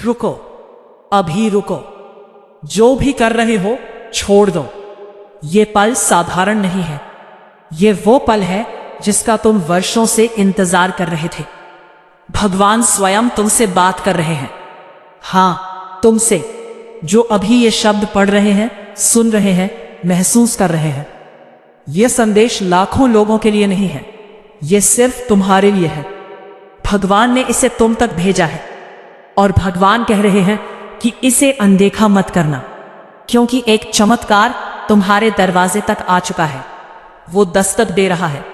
रुको, अभी रुको। जो भी कर रहे हो छोड़ दो। ये पल साधारण नहीं है। ये वो पल है जिसका तुम वर्षों से इंतजार कर रहे थे। भगवान स्वयं तुमसे बात कर रहे हैं। हाँ, तुमसे, जो अभी ये शब्द पढ़ रहे हैं, सुन रहे हैं, महसूस कर रहे हैं। यह संदेश लाखों लोगों के लिए नहीं है, यह सिर्फ तुम्हारे लिए है। भगवान ने इसे तुम तक भेजा है और भगवान कह रहे हैं कि इसे अनदेखा मत करना, क्योंकि एक चमत्कार तुम्हारे दरवाजे तक आ चुका है। वो दस्तक दे रहा है।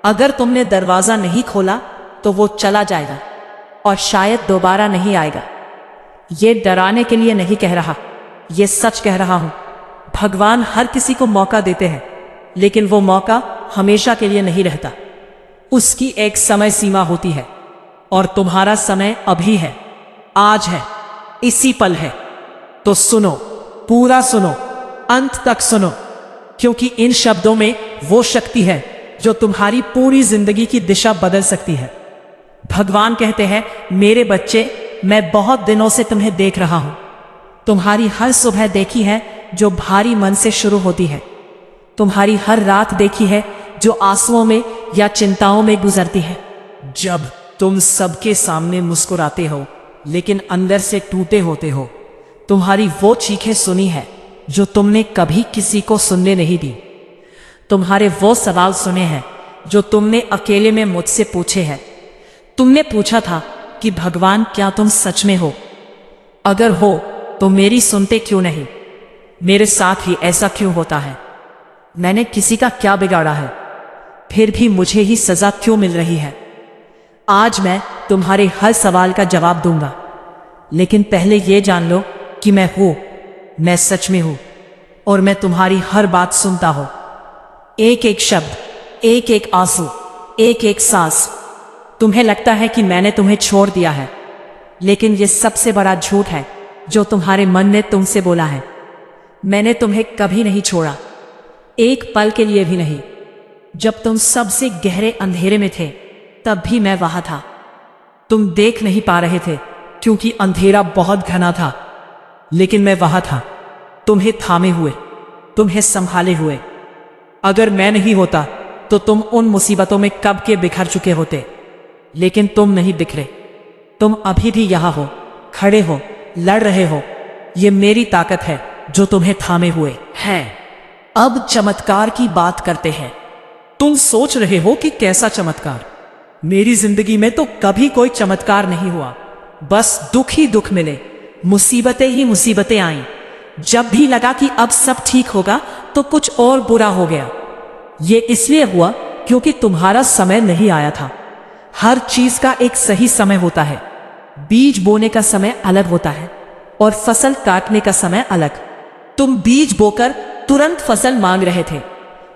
अगर तुमने दरवाजा नहीं खोला तो वो चला जाएगा और शायद दोबारा नहीं आएगा। ये डराने के लिए नहीं कह रहा, ये सच कह रहा हूं। भगवान हर किसी को मौका देते हैं, लेकिन वो मौका हमेशा के लिए नहीं रहता। उसकी एक समय सीमा होती है और तुम्हारा समय अभी है, आज है, इसी पल है। तो सुनो, पूरा सुनो, अंत तक सुनो, क्योंकि इन शब्दों में वो शक्ति है जो तुम्हारी पूरी जिंदगी की दिशा बदल सकती है। भगवान कहते हैं, मेरे बच्चे, मैं बहुत दिनों से तुम्हें देख रहा हूं। तुम्हारी हर सुबह देखी है जो भारी मन से शुरू होती है। तुम्हारी हर रात देखी है जो आंसुओं में या चिंताओं में गुजरती है। जब तुम सबके सामने मुस्कुराते हो लेकिन अंदर से टूटे होते हो। तुम्हारी वो चीखें सुनी है जो तुमने कभी किसी को सुनने नहीं दी। तुम्हारे वो सवाल सुने हैं जो तुमने अकेले में मुझसे पूछे हैं। तुमने पूछा था कि भगवान, क्या तुम सच में हो? अगर हो तो मेरी सुनते क्यों नहीं? मेरे साथ ही ऐसा क्यों होता है? मैंने किसी का क्या बिगाड़ा है? फिर भी मुझे ही सजा क्यों मिल रही है? आज मैं तुम्हारे हर सवाल का जवाब दूंगा, लेकिन पहले ये जान लो कि मैं हूं, मैं सच में हूं और मैं तुम्हारी हर बात सुनता हूं। एक एक शब्द, एक एक आंसू, एक एक सांस। तुम्हें लगता है कि मैंने तुम्हें छोड़ दिया है, लेकिन यह सबसे बड़ा झूठ है जो तुम्हारे मन ने तुमसे बोला है। मैंने तुम्हें कभी नहीं छोड़ा, एक पल के लिए भी नहीं। जब तुम सबसे गहरे अंधेरे में थे तब भी मैं वहां था। तुम देख नहीं पा रहे थे क्योंकि अंधेरा बहुत घना था, लेकिन मैं वहां था, तुम्हें थामे हुए, तुम्हें संभाले हुए। अगर मैं नहीं होता तो तुम उन मुसीबतों में कब के बिखर चुके होते, लेकिन तुम नहीं बिखरे। तुम अभी भी यहां हो, खड़े हो, लड़ रहे हो। ये मेरी ताकत है जो तुम्हें थामे हुए है। अब चमत्कार की बात करते हैं। तुम सोच रहे हो कि कैसा चमत्कार? मेरी जिंदगी में तो कभी कोई चमत्कार नहीं हुआ, बस दुख ही दुख मिले, मुसीबतें ही मुसीबतें आईं। जब भी लगा कि अब सब ठीक होगा तो कुछ और बुरा हो गया। ये इसलिए हुआ क्योंकि तुम्हारा समय नहीं आया था। हर चीज का एक सही समय होता है। बीज बोने का समय अलग होता है और फसल काटने का समय अलग। तुम बीज बोकर तुरंत फसल मांग रहे थे,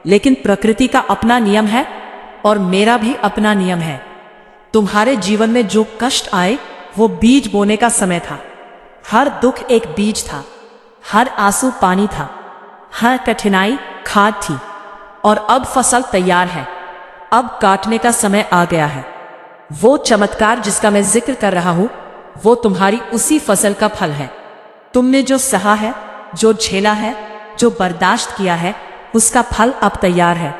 लेकिन प्रकृति का अपना नियम है और मेरा भी अपना नियम है। तुम्हारे जीवन में जो कष्ट आए वो बीज बोने का समय था। हर दुख एक बीज था, हर आंसू पानी था, हर कठिनाई खाद थी। और अब फसल तैयार है, अब काटने का समय आ गया है। वो चमत्कार जिसका मैं जिक्र कर रहा हूं, वो तुम्हारी उसी फसल का फल है। तुमने जो सहा है, जो झेला है, जो बर्दाश्त किया है, उसका फल अब तैयार है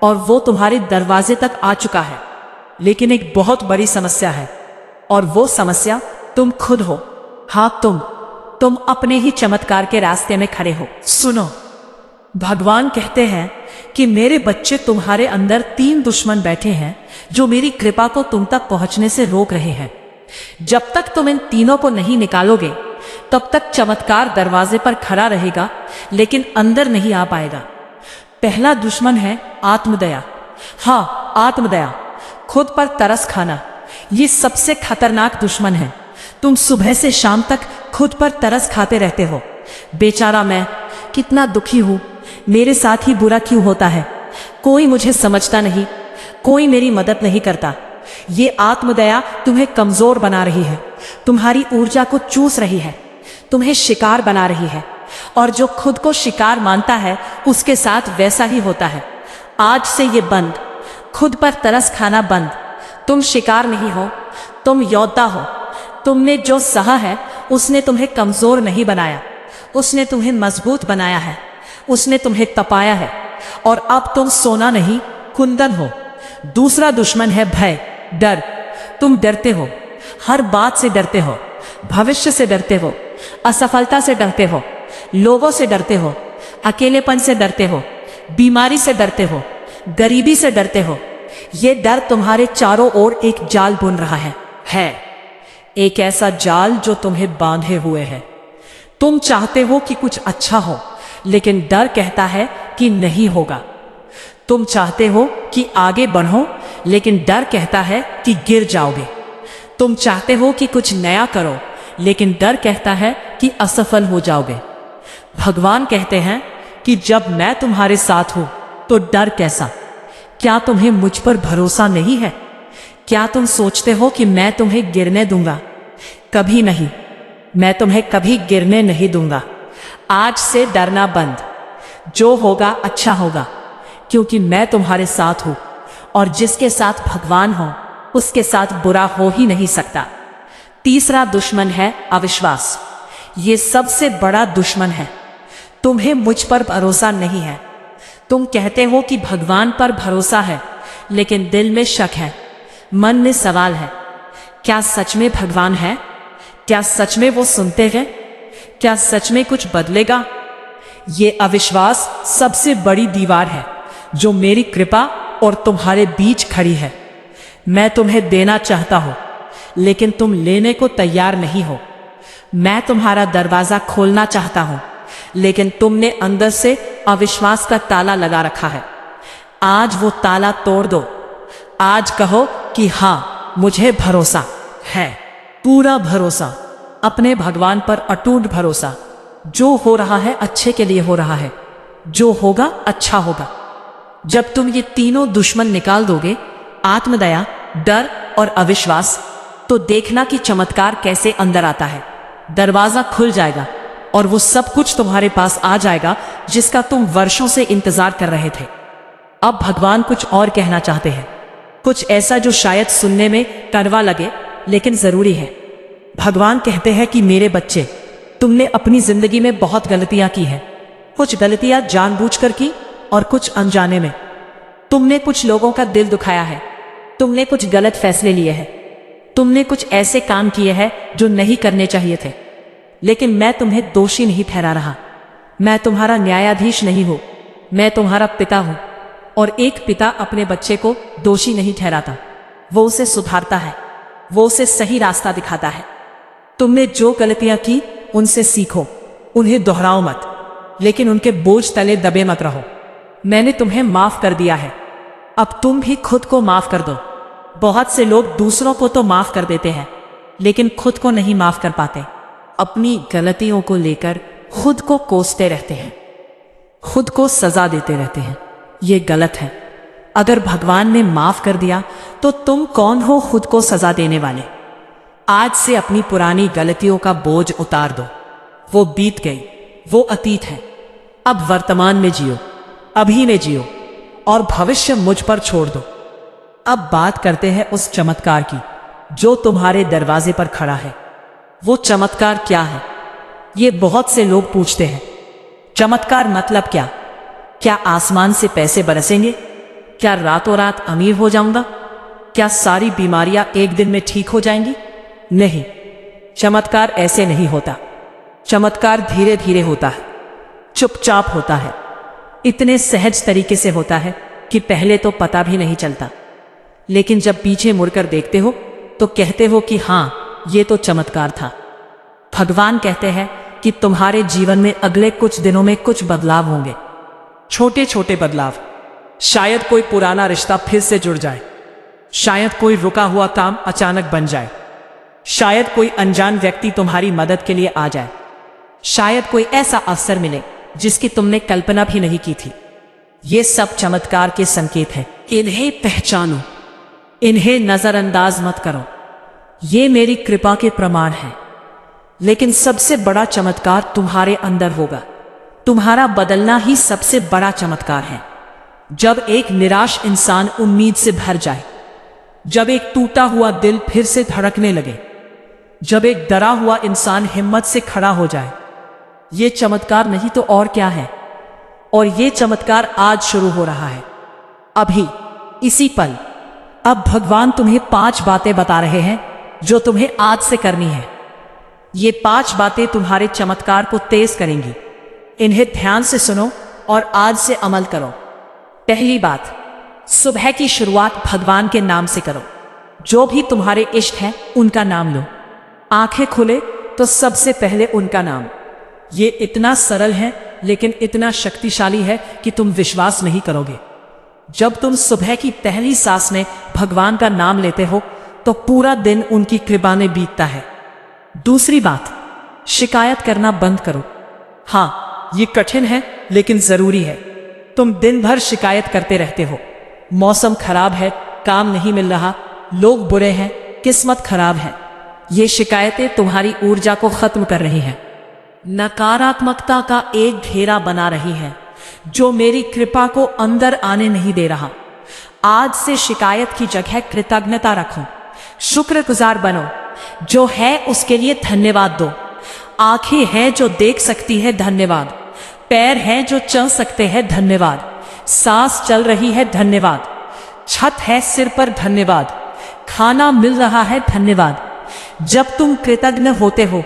और वो तुम्हारे दरवाजे तक आ चुका है। लेकिन एक बहुत बड़ी समस्या है, और वो समस्या तुम खुद हो। हाँ, तुम अपने ही चमत्कार के रास्ते में खड़े हो। सुनो, भगवान कहते हैं कि मेरे बच्चे, तुम्हारे अंदर 3 दुश्मन बैठे हैं जो मेरी कृपा को तुम तक पहुंचने से रोक रहे हैं। जब तक तुम इन तीनों को नहीं निकालोगे तब तक चमत्कार दरवाजे पर खड़ा रहेगा, लेकिन अंदर नहीं आ पाएगा। पहला दुश्मन है आत्मदया। हाँ, आत्मदया, खुद पर तरस खाना। ये सबसे खतरनाक दुश्मन है। तुम सुबह से शाम तक खुद पर तरस खाते रहते हो। बेचारा मैं, कितना दुखी हूं, मेरे साथ ही बुरा क्यों होता है, कोई मुझे समझता नहीं, कोई मेरी मदद नहीं करता। ये आत्मदया तुम्हें कमजोर बना रही है, तुम्हारी ऊर्जा को चूस रही है, तुम्हें शिकार बना रही है। और जो खुद को शिकार मानता है उसके साथ वैसा ही होता है। आज से ये बंद, खुद पर तरस खाना बंद। तुम शिकार नहीं हो, तुम योद्धा हो। तुमने जो सहा है उसने तुम्हें कमजोर नहीं बनाया, उसने तुम्हें मजबूत बनाया है, उसने तुम्हें तपाया है और अब तुम सोना नहीं कुंदन हो। दूसरा दुश्मन है भय, डर। तुम डरते हो, हर बात से डरते हो, भविष्य से डरते हो, असफलता से डरते हो, लोगों से डरते हो, अकेलेपन से डरते हो, बीमारी से डरते हो, गरीबी से डरते हो। ये डर तुम्हारे चारों ओर एक जाल बुन रहा है एक ऐसा जाल जो तुम्हें बांधे हुए है। तुम चाहते हो कि कुछ अच्छा हो, लेकिन डर कहता है कि नहीं होगा। तुम चाहते हो कि आगे बढ़ो, लेकिन डर कहता है कि गिर जाओगे। तुम चाहते हो कि कुछ नया करो, लेकिन डर कहता है कि असफल हो जाओगे। भगवान कहते हैं कि जब मैं तुम्हारे साथ हूं तो डर कैसा? क्या तुम्हें मुझ पर भरोसा नहीं है? क्या तुम सोचते हो कि मैं तुम्हें गिरने दूंगा? कभी नहीं, मैं तुम्हें कभी गिरने नहीं दूंगा। आज से डरना बंद। जो होगा अच्छा होगा, क्योंकि मैं तुम्हारे साथ हूं और जिसके साथ भगवान हो उसके साथ बुरा हो ही नहीं सकता। तीसरा दुश्मन है अविश्वास। ये सबसे बड़ा दुश्मन है। तुम्हें मुझ पर भरोसा नहीं है। तुम कहते हो कि भगवान पर भरोसा है, लेकिन दिल में शक है, मन में सवाल है। क्या सच में भगवान है? क्या सच में वो सुनते हैं? क्या सच में कुछ बदलेगा? ये अविश्वास सबसे बड़ी दीवार है जो मेरी कृपा और तुम्हारे बीच खड़ी है। मैं तुम्हें देना चाहता हूं, लेकिन तुम लेने को तैयार नहीं हो। मैं तुम्हारा दरवाजा खोलना चाहता हूं, लेकिन तुमने अंदर से अविश्वास का ताला लगा रखा है। आज वो ताला तोड़ दो। आज कहो कि हाँ, मुझे भरोसा है, पूरा भरोसा, अपने भगवान पर अटूट भरोसा। जो हो रहा है अच्छे के लिए हो रहा है, जो होगा अच्छा होगा। जब तुम ये तीनों दुश्मन निकाल दोगे, आत्मदया, डर और अविश्वास, तो देखना कि चमत्कार कैसे अंदर आता है। दरवाजा खुल जाएगा और वो सब कुछ तुम्हारे पास आ जाएगा जिसका तुम वर्षों से इंतजार कर रहे थे। अब भगवान कुछ और कहना चाहते हैं, कुछ ऐसा जो शायद सुनने में कड़वा लगे, लेकिन जरूरी है। भगवान कहते हैं कि मेरे बच्चे, तुमने अपनी जिंदगी में बहुत गलतियां की हैं। कुछ गलतियां जानबूझकर की और कुछ अनजाने में। तुमने कुछ लोगों का दिल दुखाया है, तुमने कुछ गलत फैसले लिए हैं, तुमने कुछ ऐसे काम किए हैं जो नहीं करने चाहिए थे। लेकिन मैं तुम्हें दोषी नहीं ठहरा रहा। मैं तुम्हारा न्यायाधीश नहीं हूं, मैं तुम्हारा पिता हूं। और एक पिता अपने बच्चे को दोषी नहीं ठहराता, वो उसे सुधारता है, वो उसे सही रास्ता दिखाता है। तुमने जो गलतियां की उनसे सीखो, उन्हें दोहराओ मत, लेकिन उनके बोझ तले दबे मत रहो। मैंने तुम्हें माफ कर दिया है, अब तुम भी खुद को माफ कर दो। बहुत से लोग दूसरों को तो माफ कर देते हैं, लेकिन खुद को नहीं माफ कर पाते। अपनी गलतियों को लेकर खुद को कोसते रहते हैं, खुद को सजा देते रहते हैं। ये गलत है। अगर भगवान ने माफ कर दिया तो तुम कौन हो खुद को सजा देने वाले? आज से अपनी पुरानी गलतियों का बोझ उतार दो। वो बीत गई, वो अतीत है। अब वर्तमान में जियो, अभी में जियो और भविष्य मुझ पर छोड़ दो। अब बात करते हैं उस चमत्कार की जो तुम्हारे दरवाजे पर खड़ा है। वो चमत्कार क्या है? ये बहुत से लोग पूछते हैं। चमत्कार मतलब क्या? क्या आसमान से पैसे बरसेंगे? क्या रातों रात अमीर हो जाऊंगा? क्या सारी बीमारियां एक दिन में ठीक हो जाएंगी? नहीं, चमत्कार ऐसे नहीं होता। चमत्कार धीरे धीरे होता है, चुपचाप होता है, इतने सहज तरीके से होता है कि पहले तो पता भी नहीं चलता, लेकिन जब पीछे मुड़कर देखते हो तो कहते हो कि हाँ, ये तो चमत्कार था। भगवान कहते हैं कि तुम्हारे जीवन में अगले कुछ दिनों में कुछ बदलाव होंगे, छोटे छोटे बदलाव। शायद कोई पुराना रिश्ता फिर से जुड़ जाए, शायद कोई रुका हुआ काम अचानक बन जाए, शायद कोई अनजान व्यक्ति तुम्हारी मदद के लिए आ जाए, शायद कोई ऐसा अवसर मिले जिसकी तुमने कल्पना भी नहीं की थी। ये सब चमत्कार के संकेत हैं। इन्हें पहचानो, इन्हें नजरअंदाज मत करो। ये मेरी कृपा के प्रमाण हैं। लेकिन सबसे बड़ा चमत्कार तुम्हारे अंदर होगा। तुम्हारा बदलना ही सबसे बड़ा चमत्कार है। जब एक निराश इंसान उम्मीद से भर जाए, जब एक टूटा हुआ दिल फिर से धड़कने लगे, जब एक डरा हुआ इंसान हिम्मत से खड़ा हो जाए। ये चमत्कार नहीं तो और क्या है। और ये चमत्कार आज शुरू हो रहा है, अभी, इसी पल। अब भगवान तुम्हें 5 बातें बता रहे हैं जो तुम्हें आज से करनी है। ये 5 बातें तुम्हारे चमत्कार को तेज करेंगी। इन्हें ध्यान से सुनो और आज से अमल करो। पहली बात, सुबह की शुरुआत भगवान के नाम से करो। जो भी तुम्हारे इष्ट हैं उनका नाम लो। आंखें खुले तो सबसे पहले उनका नाम। ये इतना सरल है लेकिन इतना शक्तिशाली है कि तुम विश्वास नहीं करोगे। जब तुम सुबह की पहली सांस में भगवान का नाम लेते हो तो पूरा दिन उनकी कृपा में बीतता है। दूसरी बात, शिकायत करना बंद करो। हाँ, ये कठिन है लेकिन जरूरी है। तुम दिन भर शिकायत करते रहते हो। मौसम खराब है, काम नहीं मिल रहा, लोग बुरे हैं, किस्मत खराब है। ये शिकायतें तुम्हारी ऊर्जा को खत्म कर रही हैं, नकारात्मकता का एक घेरा बना रही है जो मेरी कृपा को अंदर आने नहीं दे रहा। आज से शिकायत की जगह कृतज्ञता रखो, शुक्रगुजार बनो। जो है उसके लिए धन्यवाद दो। आंखें हैं जो देख सकती है, धन्यवाद। पैर हैं जो चल सकते हैं, धन्यवाद। सांस चल रही है, धन्यवाद। छत है सिर पर, धन्यवाद। खाना मिल रहा है, धन्यवाद। जब तुम कृतज्ञ होते हो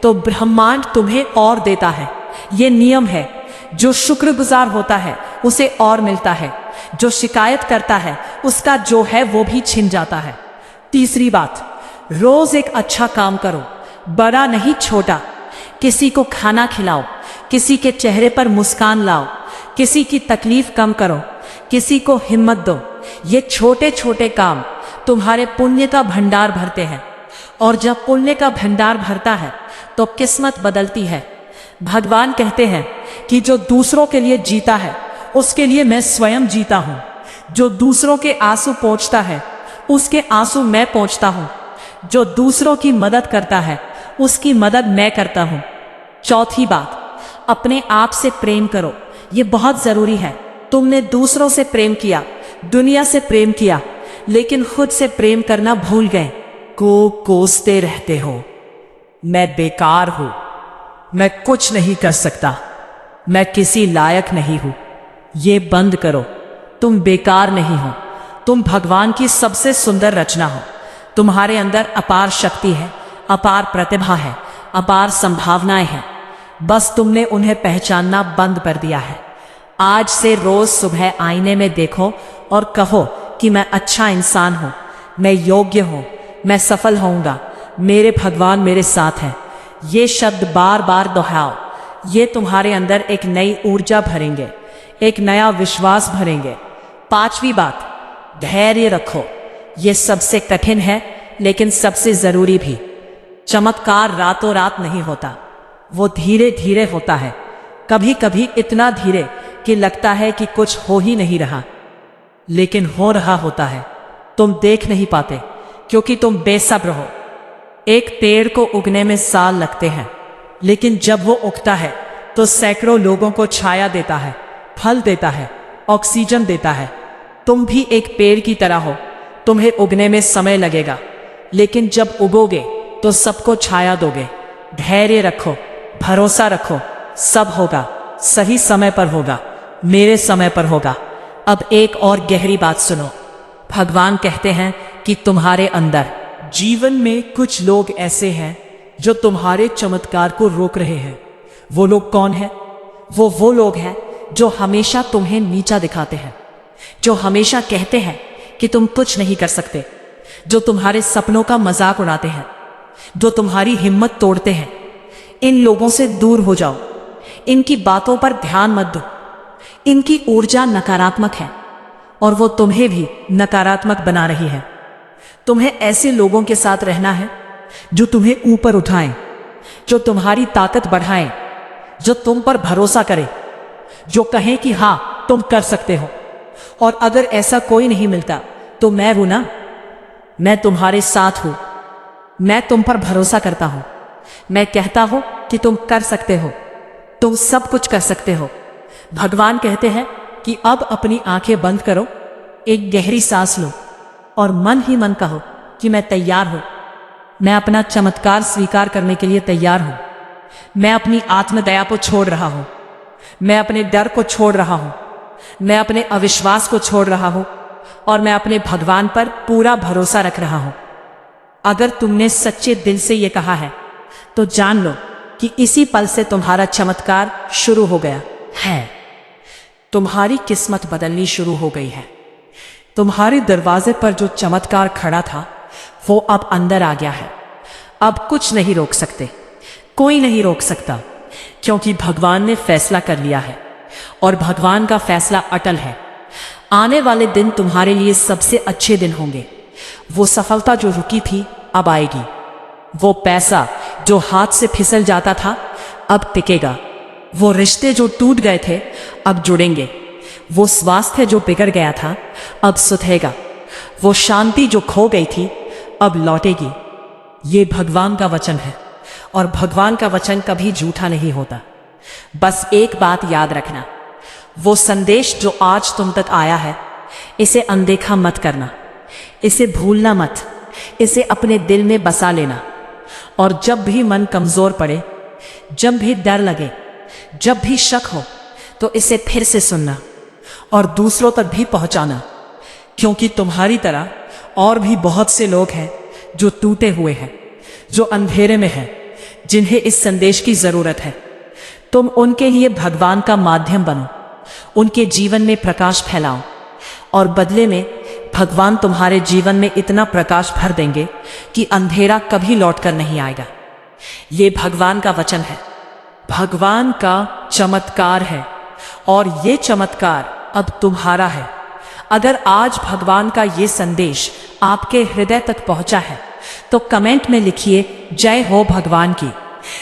तो ब्रह्मांड तुम्हें और देता है। ये नियम है, जो शुक्रगुजार होता है उसे और मिलता है, जो शिकायत करता है उसका जो है वो भी छिन जाता है। तीसरी बात, रोज एक अच्छा काम करो, बड़ा नहीं छोटा। किसी को खाना खिलाओ, किसी के चेहरे पर मुस्कान लाओ, किसी की तकलीफ कम करो, किसी को हिम्मत दो। ये छोटे छोटे काम तुम्हारे पुण्य का भंडार भरते हैं, और जब पुण्य का भंडार भरता है तो किस्मत बदलती है। भगवान कहते हैं कि जो दूसरों के लिए जीता है उसके लिए मैं स्वयं जीता हूँ। जो दूसरों के आंसू पोंछता है उसके आंसू मैं पोंछता हूँ। जो दूसरों की मदद करता है उसकी मदद मैं करता हूँ। चौथी बात, अपने आप से प्रेम करो। ये बहुत जरूरी है। तुमने दूसरों से प्रेम किया, दुनिया से प्रेम किया, लेकिन खुद से प्रेम करना भूल गए। कोसते रहते हो, मैं बेकार हूं, मैं कुछ नहीं कर सकता, मैं किसी लायक नहीं हूं। ये बंद करो। तुम बेकार नहीं हो, तुम भगवान की सबसे सुंदर रचना हो। तुम्हारे अंदर अपार शक्ति है, अपार प्रतिभा है, अपार संभावनाएं हैं। बस तुमने उन्हें पहचानना बंद कर दिया है। आज से रोज सुबह आईने में देखो और कहो कि मैं अच्छा इंसान हूं, मैं योग्य हूं, मैं सफल होऊंगा, मेरे भगवान मेरे साथ हैं। ये शब्द बार बार दोहराओ। ये तुम्हारे अंदर एक नई ऊर्जा भरेंगे, एक नया विश्वास भरेंगे। पांचवी बात, धैर्य रखो। ये सबसे कठिन है लेकिन सबसे जरूरी भी। चमत्कार रातों रात नहीं होता, वो धीरे धीरे होता है। कभी कभी इतना धीरे कि लगता है कि कुछ हो ही नहीं रहा, लेकिन हो रहा होता है। तुम देख नहीं पाते क्योंकि तुम बेसब्र हो। एक पेड़ को उगने में साल लगते हैं, लेकिन जब वो उगता है तो सैकड़ों लोगों को छाया देता है, फल देता है, ऑक्सीजन देता है। तुम भी एक पेड़ की तरह हो। तुम्हें उगने में समय लगेगा, लेकिन जब उगोगे तो सबको छाया दोगे। धैर्य रखो, भरोसा रखो, सब होगा, सही समय पर होगा, मेरे समय पर होगा। अब एक और गहरी बात सुनो। भगवान कहते हैं कि तुम्हारे अंदर जीवन में कुछ लोग ऐसे हैं जो तुम्हारे चमत्कार को रोक रहे हैं। वो लोग कौन हैं? वो लोग हैं जो हमेशा तुम्हें नीचा दिखाते हैं, जो हमेशा कहते हैं कि तुम कुछ नहीं कर सकते, जो तुम्हारे सपनों का मजाक उड़ाते हैं, जो तुम्हारी हिम्मत तोड़ते हैं। इन लोगों से दूर हो जाओ। इनकी बातों पर ध्यान मत दो। इनकी ऊर्जा नकारात्मक है और वो तुम्हें भी नकारात्मक बना रही है। तुम्हें ऐसे लोगों के साथ रहना है जो तुम्हें ऊपर उठाएं, जो तुम्हारी ताकत बढ़ाएं, जो तुम पर भरोसा करें, जो कहें कि हाँ तुम कर सकते हो। और अगर ऐसा कोई नहीं मिलता तो मैं हूं ना, मैं तुम्हारे साथ हूं। मैं तुम पर भरोसा करता हूं। मैं कहता हूं कि तुम कर सकते हो, तुम सब कुछ कर सकते हो। भगवान कहते हैं कि अब अपनी आंखें बंद करो, एक गहरी सांस लो और मन ही मन कहो कि मैं तैयार हूं, मैं अपना चमत्कार स्वीकार करने के लिए तैयार हूं। मैं अपनी आत्मदया को छोड़ रहा हूं। मैं अपने डर को छोड़ रहा हूं। मैं अपने अविश्वास को छोड़ रहा हूं और मैं अपने भगवान पर पूरा भरोसा रख रहा हूं। अगर तुमने सच्चे दिल से यह कहा है तो जान लो कि इसी पल से तुम्हारा चमत्कार शुरू हो गया है। तुम्हारी किस्मत बदलनी शुरू हो गई है। तुम्हारे दरवाजे पर जो चमत्कार खड़ा था वो अब अंदर आ गया है। अब कुछ नहीं रोक सकते, कोई नहीं रोक सकता, क्योंकि भगवान ने फैसला कर लिया है और भगवान का फैसला अटल है। आने वाले दिन तुम्हारे लिए सबसे अच्छे दिन होंगे। वो सफलता जो रुकी थी अब आएगी। वो पैसा जो हाथ से फिसल जाता था अब टिकेगा। वो रिश्ते जो टूट गए थे अब जुड़ेंगे। वो स्वास्थ्य जो बिगड़ गया था अब सुधरेगा। वो शांति जो खो गई थी अब लौटेगी। ये भगवान का वचन है और भगवान का वचन कभी झूठा नहीं होता। बस एक बात याद रखना, वो संदेश जो आज तुम तक आया है इसे अनदेखा मत करना, इसे भूलना मत, इसे अपने दिल में बसा लेना। और जब भी मन कमजोर पड़े, जब भी डर लगे, जब भी शक हो, तो इसे फिर से सुनना और दूसरों तक भी पहुंचाना, क्योंकि तुम्हारी तरह और भी बहुत से लोग हैं जो टूटे हुए हैं, जो अंधेरे में हैं, जिन्हें इस संदेश की जरूरत है। तुम उनके लिए भगवान का माध्यम बनो, उनके जीवन में प्रकाश फैलाओ और बदले में भगवान तुम्हारे जीवन में इतना प्रकाश भर देंगे कि अंधेरा कभी लौटकर नहीं आएगा। ये भगवान का वचन है, भगवान का चमत्कार है और ये चमत्कार अब तुम्हारा है। अगर आज भगवान का ये संदेश आपके हृदय तक पहुंचा है तो कमेंट में लिखिए जय हो भगवान की।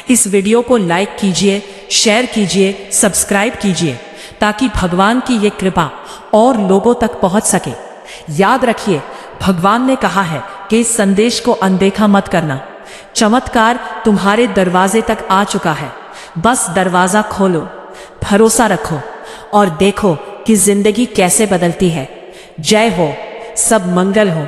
इस वीडियो को लाइक कीजिए, शेयर कीजिए, सब्सक्राइब कीजिए ताकि भगवान की ये कृपा और लोगों तक पहुंच सके। याद रखिए, भगवान ने कहा है कि इस संदेश को अनदेखा मत करना। चमत्कार तुम्हारे दरवाजे तक आ चुका है। बस दरवाजा खोलो, भरोसा रखो और देखो कि जिंदगी कैसे बदलती है। जय हो, सब मंगल हो।